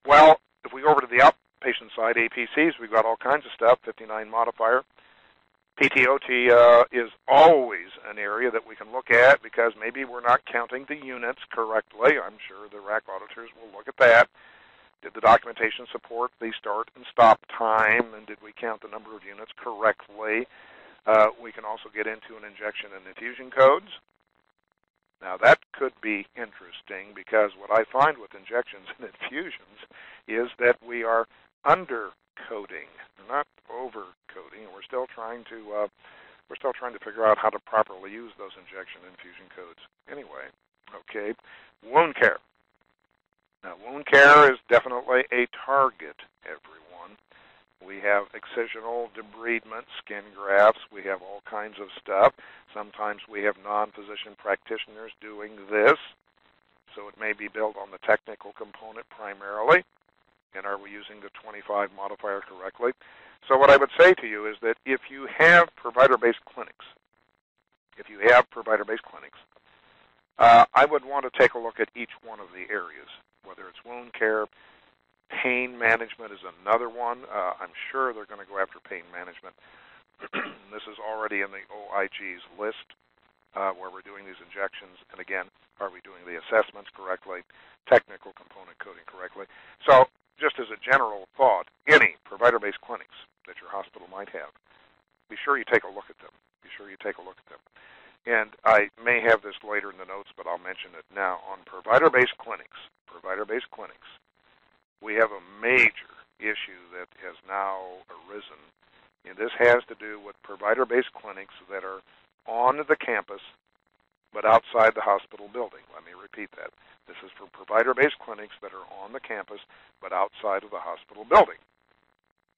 Well, if we go over to the outpatient side, APCs, we've got all kinds of stuff, 59 modifier. PTOT is always an area that we can look at because maybe we're not counting the units correctly. I'm sure the RAC auditors will look at that. Did the documentation support the start and stop time, and did we count the number of units correctly? We can also get into an injection and infusion codes. Now, that could be interesting because what I find with injections and infusions is that we are undercoding. We're not overcoding, and we're still trying to figure out how to properly use those injection and infusion codes. Anyway, okay, wound care. Now, wound care is definitely a target, everyone. We have excisional debridement, skin grafts. We have all kinds of stuff. Sometimes we have non-physician practitioners doing this, so it may be built on the technical component primarily. And are we using the 25 modifier correctly? So what I would say to you is that if you have provider-based clinics, I would want to take a look at each one of the areas, whether it's wound care. Pain management is another one. I'm sure they're going to go after pain management. This is already in the OIG's list where we're doing these injections. And again, are we doing the assessments correctly, technical component coding correctly? So just as a general thought, any provider-based clinics that your hospital might have, be sure you take a look at them. And I may have this later in the notes, but I'll mention it now. On provider-based clinics, we have a major issue that has now arisen, and this has to do with provider-based clinics that are on the campus but outside the hospital building. Let me repeat that. This is for provider-based clinics that are on the campus but outside of the hospital building.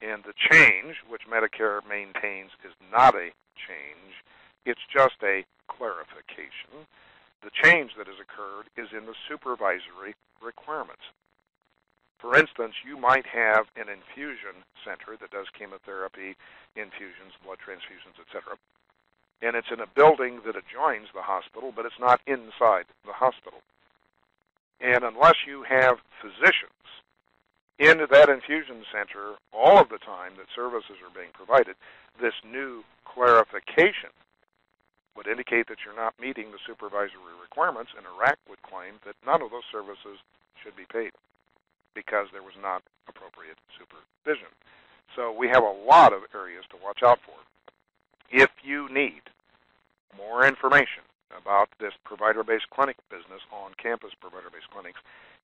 And the change, which Medicare maintains, is not a change. It's just a clarification. The change that has occurred is in the supervisory requirements. For instance, you might have an infusion center that does chemotherapy, infusions, blood transfusions, etc. And it's in a building that adjoins the hospital, but it's not inside the hospital. And unless you have physicians in that infusion center all of the time that services are being provided, this new clarification would indicate that you're not meeting the supervisory requirements, and RAC would claim that none of those services should be paid because there was not appropriate supervision. So we have a lot of areas to watch out for. If you need more information about this provider-based clinic business, on-campus provider-based clinics,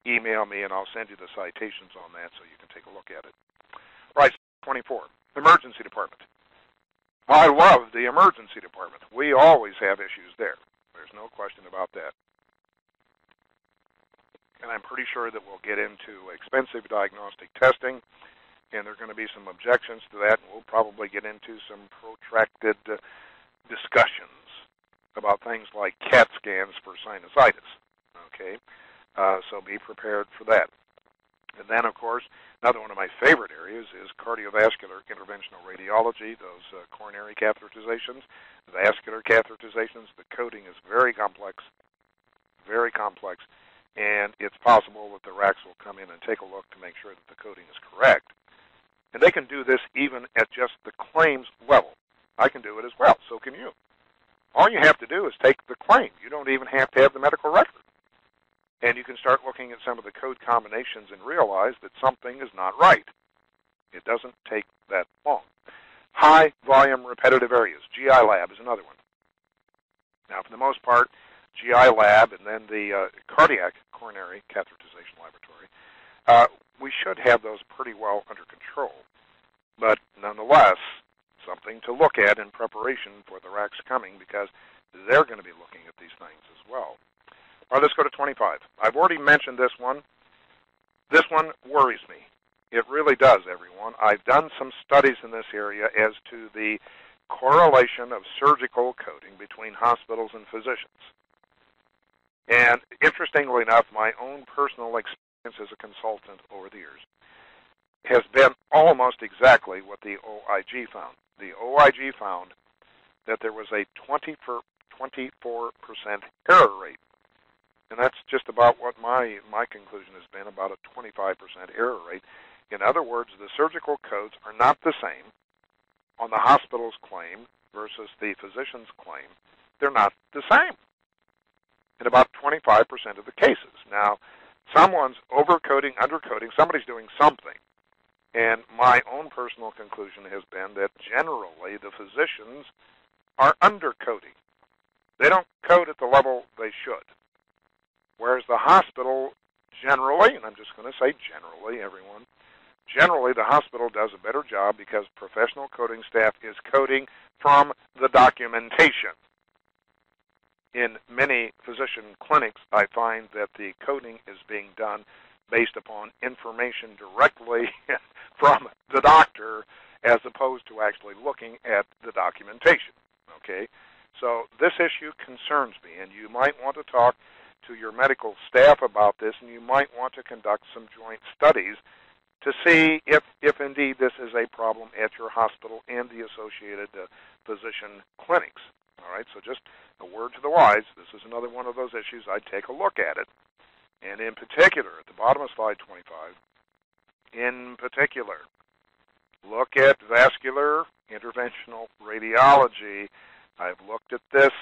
email me and I'll send you the citations on that so you can take a look at it. Right, 24, emergency department. I love the emergency department. We always have issues there. There's no question about that. And I'm pretty sure that we'll get into expensive diagnostic testing, and there are going to be some objections to that, and we'll probably get into some protracted discussions about things like CAT scans for sinusitis. Okay, so be prepared for that. And then, of course, another one of my favorite areas is cardiovascular interventional radiology, those coronary catheterizations, vascular catheterizations. The coding is very complex, and it's possible that the RACs will come in and take a look to make sure that the coding is correct. And they can do this even at just the claims level. I can do it as well, so can you. All you have to do is take the claim. You don't even have to have the medical record. And you can start looking at some of the code combinations and realize that something is not right. It doesn't take that long. High volume repetitive areas. GI lab is another one. Now, for the most part, GI lab and then the cardiac coronary catheterization laboratory, we should have those pretty well under control. But nonetheless, something to look at in preparation for the RACs coming because they're going to be looking at these things as well. All right, let's go to 25. I've already mentioned this one. This one worries me. It really does, everyone. I've done some studies in this area as to the correlation of surgical coding between hospitals and physicians. And interestingly enough, my own personal experience as a consultant over the years has been almost exactly what the OIG found. The OIG found that there was a 24% error rate And that's just about what my conclusion has been, about a 25% error rate. In other words, the surgical codes are not the same on the hospital's claim versus the physician's claim. They're not the same in about 25% of the cases. Now, someone's overcoding, undercoding, somebody's doing something. And my own personal conclusion has been that generally the physicians are undercoding. They don't code at the level they should. Whereas the hospital generally, and I'm just going to say generally, everyone, generally the hospital does a better job because professional coding staff is coding from the documentation. In many physician clinics, I find that the coding is being done based upon information directly from the doctor as opposed to actually looking at the documentation. Okay? So this issue concerns me, and you might want to talk to your medical staff about this, and you might want to conduct some joint studies to see if indeed this is a problem at your hospital and the associated physician clinics. All right, so just a word to the wise. This is another one of those issues. I'd take a look at it. And in particular, at the bottom of slide 25, in particular, look at vascular interventional radiology. I've looked at this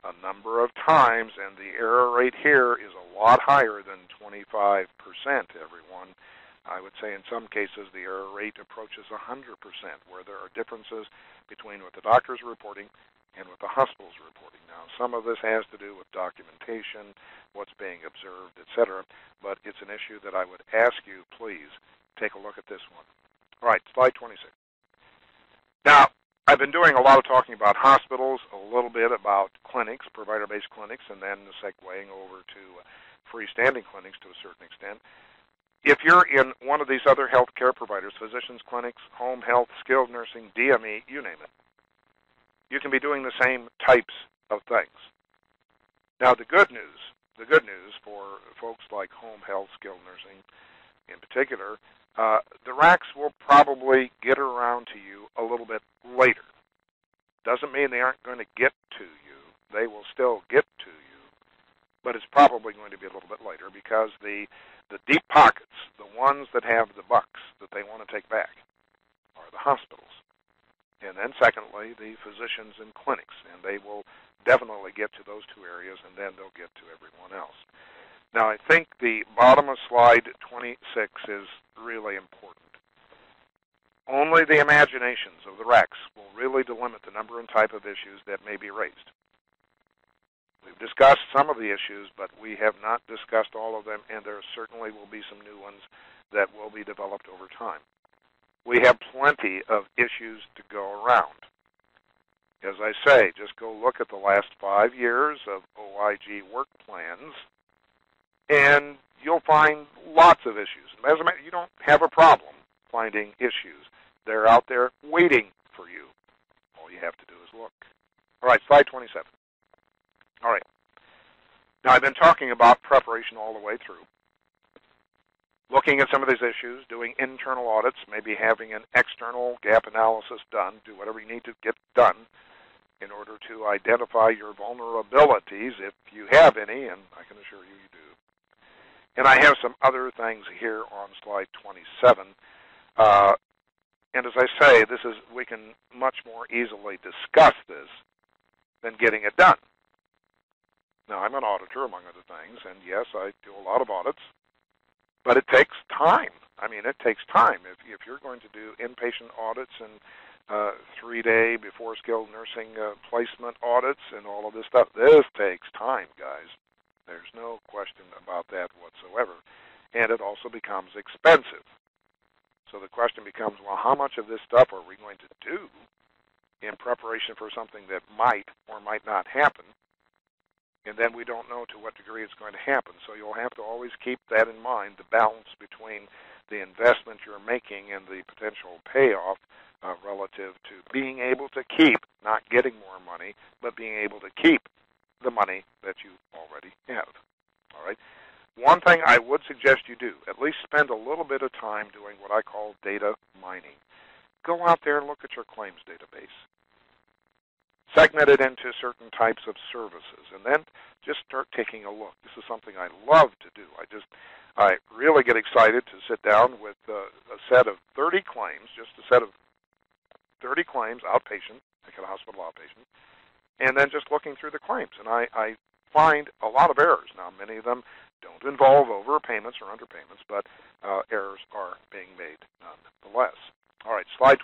a number of times, and the error rate here is a lot higher than 25%, everyone. I would say in some cases the error rate approaches 100%, where there are differences between what the doctor's reporting and what the hospital's reporting. Now, some of this has to do with documentation, what's being observed, etc., but it's an issue that I would ask you, please, take a look at this one. All right, slide 26. Now, I've been doing a lot of talking about hospitals, a little bit about clinics, provider-based clinics, and then segueing over to freestanding clinics to a certain extent. If you're in one of these other healthcare providers, physicians, clinics, home health, skilled nursing, DME, you name it, you can be doing the same types of things. Now, the good news for folks like home health, skilled nursing in particular, the RACs will probably get around to you a little bit later. Doesn't mean they aren't going to get to you. They will still get to you, but it's probably going to be a little bit later because the deep pockets, the ones that have the bucks that they want to take back, are the hospitals. And then secondly, the physicians and clinics, and they will definitely get to those two areas, and then they'll get to everyone else. Now, I think the bottom of slide 26 is really important. Only the imaginations of the RACs will really delimit the number and type of issues that may be raised. We've discussed some of the issues, but we have not discussed all of them, and there certainly will be some new ones that will be developed over time. We have plenty of issues to go around. As I say, just go look at the last 5 years of OIG work plans, and you'll find lots of issues. As a matter, you don't have a problem finding issues. They're out there waiting for you. All you have to do is look. All right, slide 27. All right. Now, I've been talking about preparation all the way through. Looking at some of these issues, doing internal audits, maybe having an external gap analysis done, do whatever you need to get done in order to identify your vulnerabilities, if you have any, and I can assure you do. And I have some other things here on slide 27. And as I say, we can much more easily discuss this than getting it done. Now, I'm an auditor, among other things, and yes, I do a lot of audits. But it takes time. I mean, it takes time. If you're going to do inpatient audits and 3-day before skilled nursing placement audits and all of this stuff, this takes time, guys. There's no question about that whatsoever. And it also becomes expensive. So the question becomes, well, how much of this stuff are we going to do in preparation for something that might or might not happen? And then we don't know to what degree it's going to happen. So you'll have to always keep that in mind, the balance between the investment you're making and the potential payoff relative to being able to keep, not getting more money, but being able to keep the money that you already have. All right. One thing I would suggest you do, at least spend a little bit of time doing what I call data mining. Go out there and look at your claims database. segment it into certain types of services, and then just start taking a look. This is something I love to do. I really get excited to sit down with a set of 30 claims, just a set of 30 claims, outpatient, like a hospital outpatient, and then just looking through the claims. And I find a lot of errors. Now, many of them don't involve overpayments or underpayments, but errors are being made nonetheless. All right, slide